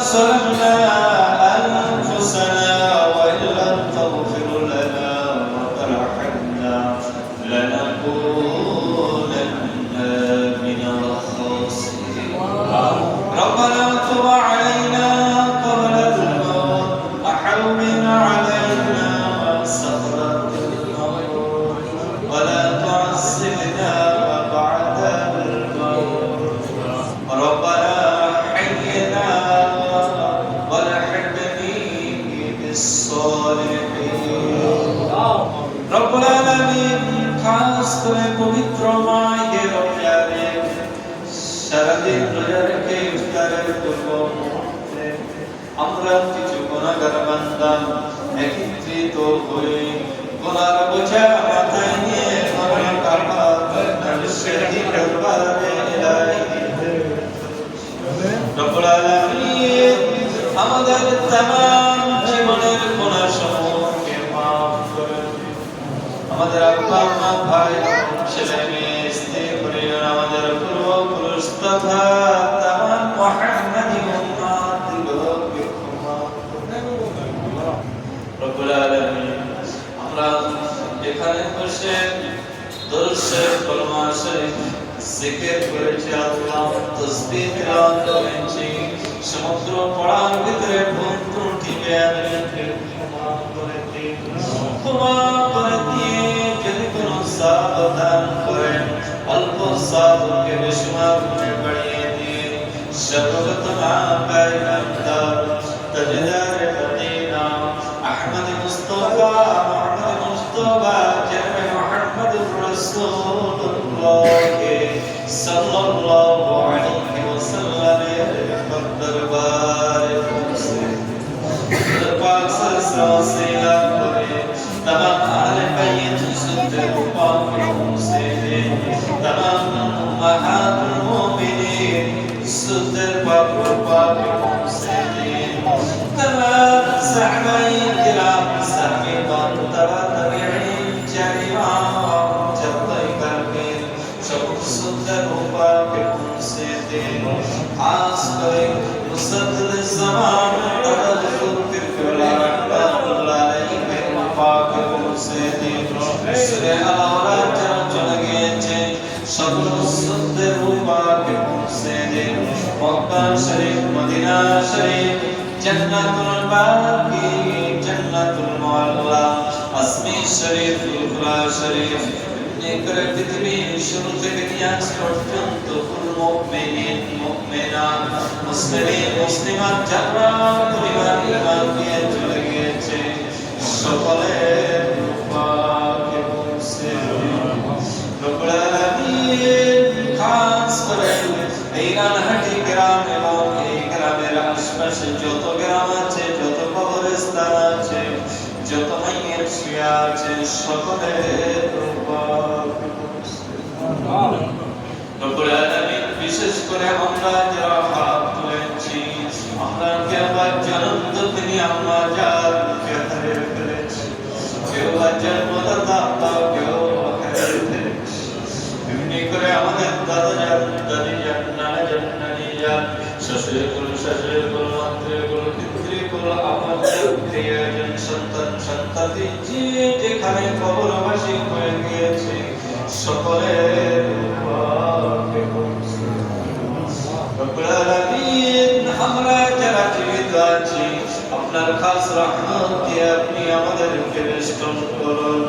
ظلمنا أنفسنا وإن لم تغفر لنا وترحمنا لنكونن من الخاسرين ربنا تب علينا قبل الموت وحرم علينا سخرة الموت ولا تعذبنا بعد الموت ربنا حينا والحقني بالصالحين رب العالمين খাস করে পবিত্র মাহে রমজানে সারাদিন রোজা রেখে ইফতারের পূর্ব মুহূর্তে আমরা কিছু গুনাহগার বান্দা একত্রিত হয়ে গুনার বোঝা মাথায় নিয়ে মরণ কারবার নরসেদি দরবারে ইলাহি রব্বুল আলামিন আমাদের तमाम জীবনের গুনাহসমূহকে maaf করে দিন আমাদের আব্বা মা ভাই ছেলে মেয়ে স্ত্রী পরিবার আমাদের পূর্বপুরুষ তথা तमाम মুহাম্মাদি উম্মাত দিগকে ক্ষমা করে রব্বুল আলামিন আমরা এখানে বসে দরুদ শরীফ কলমা শরীফ জিকির করেছি আল্লাহ তাসবিহ তেলাওয়াত করেছি সমগ্র পড়ার ভিতরে ভুল ত্রুটি বেয়াদবিকে ক্ষমা করে দিন ক্ষমা করে দিয়ে যদি কোনো সাবধান করেন অল্প সাবকে বেশুমার করে বাড়িয়ে দিয়ে সর্বপ্রথম পায়গাম্বার তাজদার মদিনা আহমদ মুস্তাফা জনাবে মুহাম্মদুর রাসূলুল্লাহ সাল্লাল্লাহু আলাইহি ওয়াসাল্লামের দরবারে পৌঁছে পাক সাল্লাল্লাহু করে तमाम আহলে বাইত সুন্নাতের পাকে পৌঁছে तमाम উম্মাহাতুল মুমিনিন সুন্নাতের পাকে পৌঁছে तमाम সাহাবায়ে কিরাম সাহাবান তাবিঈন জালিমাম জাত্তাই কারবিন সব সুন্নাতের পাকে পৌঁছে খাস করে মুসাদ্দিদ জামান তাদাররুল ফিরকুল রাহমাতুল্লাহ পাকে পৌঁছে দিন সূরা আল-আরাফ যারা চলে গিয়েছে সকল সুন্নাতের পাকে পৌঁছে দিন মক্কা শরীফ মদিনা শরীফ জান্নাতুল বাকি জান্নাতুল মুআল্লা আসমি শরীফ কুরআন শরীফ নেকর পৃথিবী শুরু থেকে নিয়াজ পর্যন্ত কুল মুমিনিন মুমিনাত মুসলিমিন মুসলিমাত যারা পরিবার ঈমান নিয়ে চলে গিয়েছে সকলের পাকে পৌঁছে রব্বুল আলামিন খাস করে এই রানহাটি গ্রাম এবং এই গ্রামের আশপাশে যত গ্রাম আছে যত কবরস্থান আছে যত মাইয়ের শুয়ে আছে সকলের পাকে পৌঁছে রব্বুল আলামিন বিশেষ করে আমরা যারা হাত তুলেছি আমরা কেবল জন্ম তিনি আমরা যার হারিয়ে ফেলেছি কেউ জন্মদাতা কেউ হারিয়ে ফেলেছি এমনি করে আমাদের দাদা যান দাদি যান নানা যান নানি যান শ্বশুরের কোল শাশুড়ের কোল মাতৃর কোল পিতৃর কোল আমাদের প্রিয়জন সন্তান সন্ততি যে যেখানে কবরবাসী হয়ে গিয়েছে সকলের পাকে পৌঁছে রব্বুল আলামিন আমরা যারা জীবিত আছি আপনার খাস রহমত দিয়ে আপনি আমাদেরকে বেষ্টন করুন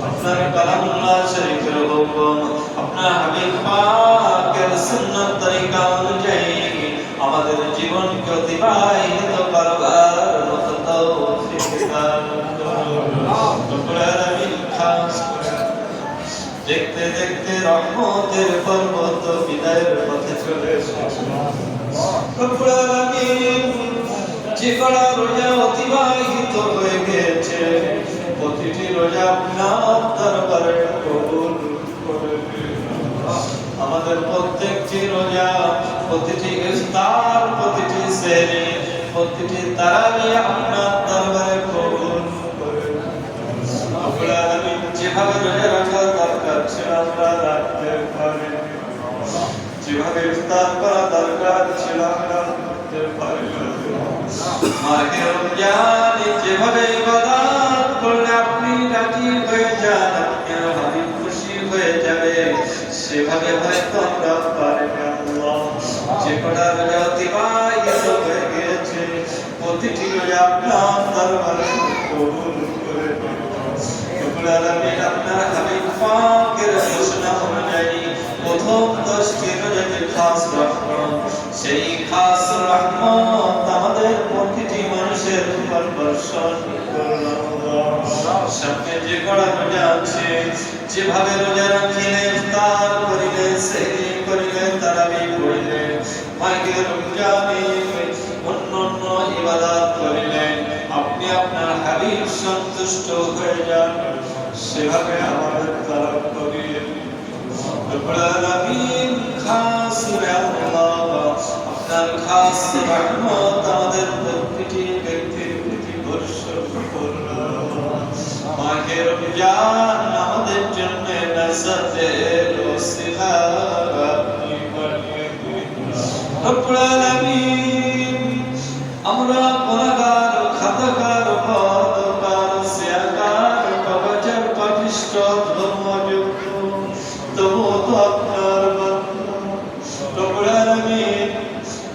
আপনার কালামুল্লাহ শরীফের হুকুম আপনার হাবিব পাকের সুন্নাত তরিকা অনুযায়ী আমাদের জীবনকে অতিবাহিত করবার মতো তৌফিক দান করুন রব্বুল আলামিন খাস করে দেখতে দেখতে রহমতের পর্বত বিদায়ের পথে চলে এসেছে রব্বুল আলামিন যে কড়া রোজা অতিবাহিত হয়ে গেছে প্রতিটি রোজা আপনার দরবারে কবুল করে আমাদের প্রত্যেকটি রোজা প্রতিটি ইফতার প্রতিটি সেহরি প্রতিটি তারাবি আপনার দরবারে কবুল করে রব্বুল আলামিন যেভাবে রোজা রাখা দরকার ছিল আমরা রাখতে পারি যেভাবে ইফতার করা দরকার ছিল আমরা করতে পারি মাহে রমজানে যেভাবে ইবাদত করলে আপনি রাজি হয়ে যান, আপনার হাবিব খুশি হয়ে যাবে, সেভাবে হয়তো আমরা পারব আল্লাহ। যে কটা রোজা অতিবাহিত হয়ে গিয়েছে, প্রতিটি রোজা আপনার দরবারে কবুল করে নেন। রব্বুল আলামিন আপনার হাবিব পাকের ঘোষণা অনুযায়ী প্রথম 10টি রোজাকে খাস রহমত, সেই খাস রহমত আমাদের প্রতিটি মানুষের উপর বর্ষণ করুন আল্লাহ। সামনে যে কটা রোজা আছে, যেভাবে রোজা রাখিলে, ইফতার করিলে, সেহরি করিলে, তারাবি পড়িলে, মাহে রমজানে অন্যান্য ইবাদত করিলে আপনি আপনার হাবিব সন্তুষ্ট হয়ে যান, সেভাবে আমাদের তরফ করিয়ে রব্বুল আলামিন খাস রহমত, আপনার খাস রহমত আমাদের প্রতিটি ব্যক্তির প্রতি বর্ষণ করুন। মাহে রমজান আমাদের জন্য নাজাতের ওসিলা আপনি বানিয়ে দিন রব্বুল আলামিন। আমরা গুনাহগার, খাতাকার, বদকার, সিয়াকার, কবচার, পাপিষ্ঠ, ধর্মযুক্ত, তবুও তো আপনার বান্দা রব্বুল আলামিন।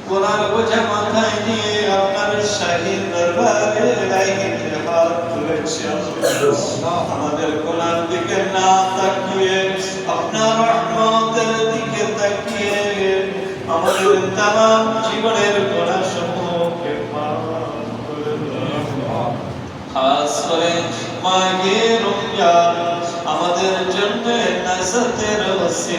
গুনার বোঝা মাথায় নিয়ে আপনার শাহী দরবারে লাইতে হাত তুলেছি। আমাদের গুনার দিকে না তাকিয়ে আপনার রহমতের দিকে তাকিয়ে আমাদের তামাম জীবনের গুনাহ সমূহকে মাফ করে দিন। খাস করে মাহে রমজান আমাদের জন্য নাজাতের ওসিলা